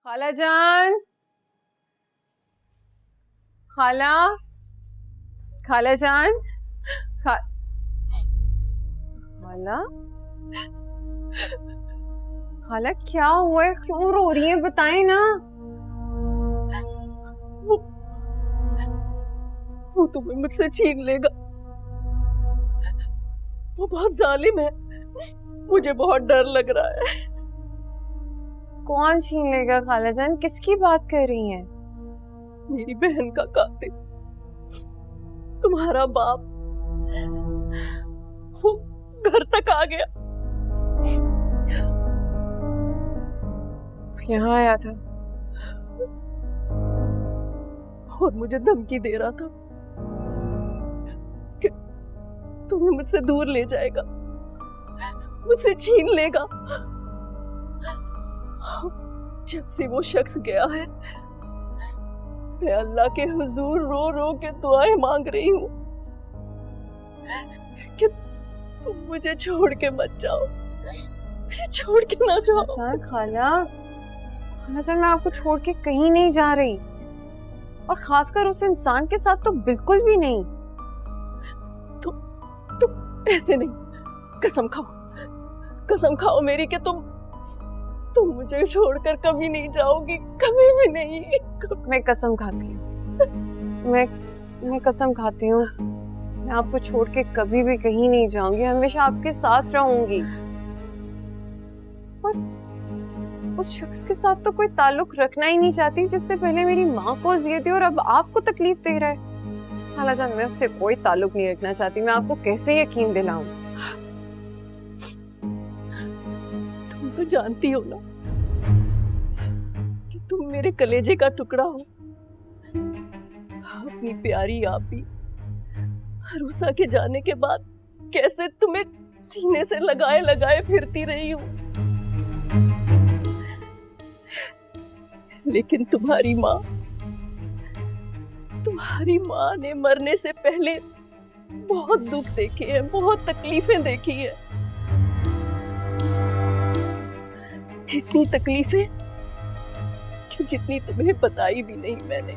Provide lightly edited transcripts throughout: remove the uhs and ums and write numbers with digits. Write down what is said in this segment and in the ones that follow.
खाला जान, खाला, खाला जान, खाला, खाला क्या हुआ है? क्यों रो रही है? बताएं ना। वो तुम्हें मुझसे छीन लेगा। वो बहुत जालिम है। मुझे बहुत डर लग रहा है। कौन छीन लेगा खाला जान? किसकी बात कर रही हैं? मेरी बहन का कातिल, तुम्हारा बाप, वो घर तक आ गया। यहाँ आया था और मुझे धमकी दे रहा था कि तुम्हें मुझसे दूर ले जाएगा, मुझसे छीन लेगा। जब से वो शख्स गया है, मैं अल्लाह के हुजूर रो रो के दुआएं मांग रही हूँ कि तुम मुझे छोड़ के मत जाओ, मुझे छोड़ के ना जाओ। खाला, खाला जान, मैं आपको छोड़ के कहीं नहीं जा रही, और खासकर उस इंसान के साथ तो बिल्कुल भी नहीं। तुम ऐसे नहीं, कसम खाओ मेरी कि तुम मुझे छोड़कर कभी नहीं जाओगी, कभी भी नहीं। मैं कसम खाती हूँ, मैं कसम खाती हूँ, मैं आपको छोड़ के कभी भी कहीं नहीं जाऊंगी, हमेशा आपके साथ रहूंगी। और उस शख्स के साथ तो कोई ताल्लुक रखना ही नहीं चाहती जिसने पहले मेरी माँ को अजियत दी और अब आपको तकलीफ दे रहा है। खाला जान, मैं उससे कोई ताल्लुक नहीं रखना चाहती। मैं आपको कैसे यकीन दिलाऊं? तुम तो जानती हो ना कि तुम मेरे कलेजे का टुकड़ा हो। अपनी प्यारी आपी रूसा के जाने के बाद कैसे तुम्हें सीने से लगाए लगाए फिरती रही हूँ, लेकिन तुम्हारी माँ ने मरने से पहले बहुत दुख देखे हैं, बहुत तकलीफें देखी है। इतनी तकलीफें कि जितनी तुम्हें बताई भी नहीं मैंने।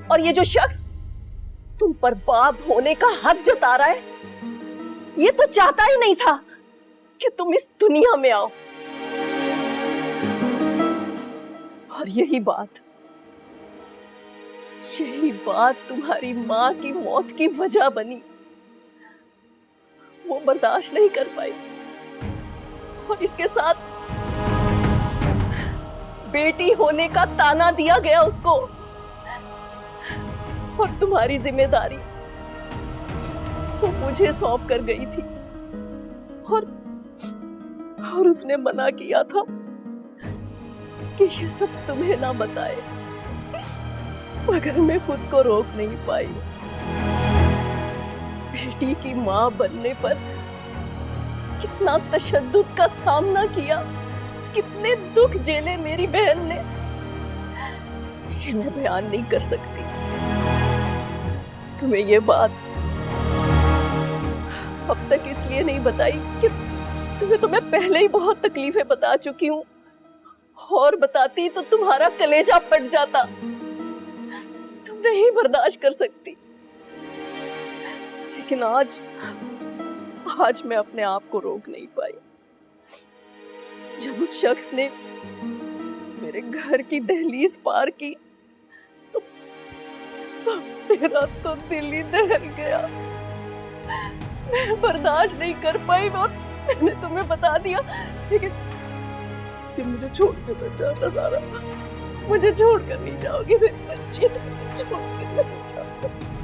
और ये जो शख्स तुम पर बाप होने का हक जता रहा है, ये तो चाहता ही नहीं था कि तुम इस दुनिया में आओ। और यही बात तुम्हारी माँ की मौत की वजह बनी। वो बर्दाश्त नहीं कर पाई और इसके साथ बेटी होने का ताना दिया गया उसको। और तुम्हारी जिम्मेदारी वो मुझे सौंप कर गई थी, और उसने मना किया था कि ये सब तुम्हें ना बताए, मगर मैं खुद को रोक नहीं पाई। बेटी की मां बनने पर कितना तशद्दुद का सामना किया, कितने दुख झेले मेरी बहन ने, ये मैं बयान नहीं कर सकती। तुम्हें ये बात अब तक इसलिए नहीं बताई कि तुम्हें पहले ही बहुत तकलीफें बता चुकी हूँ, और बताती तो तुम्हारा कलेजा फट जाता, तुम नहीं बर्दाश्त कर सकती। लेकिन आज मैं अपने आप को रोक नहीं पाई। जब उस शख्स ने मेरे घर की दहलीज पार की तो मेरा तो दिल ही दहल गया। मैं बर्दाश्त नहीं कर पाई और मैंने तुम्हें बता दिया, लेकिन मुझे छोड़ के मत जाना सारा, मुझे छोड़कर नहीं जाओगी इस मस्जिद में, छोड़ के नहीं जाओगी।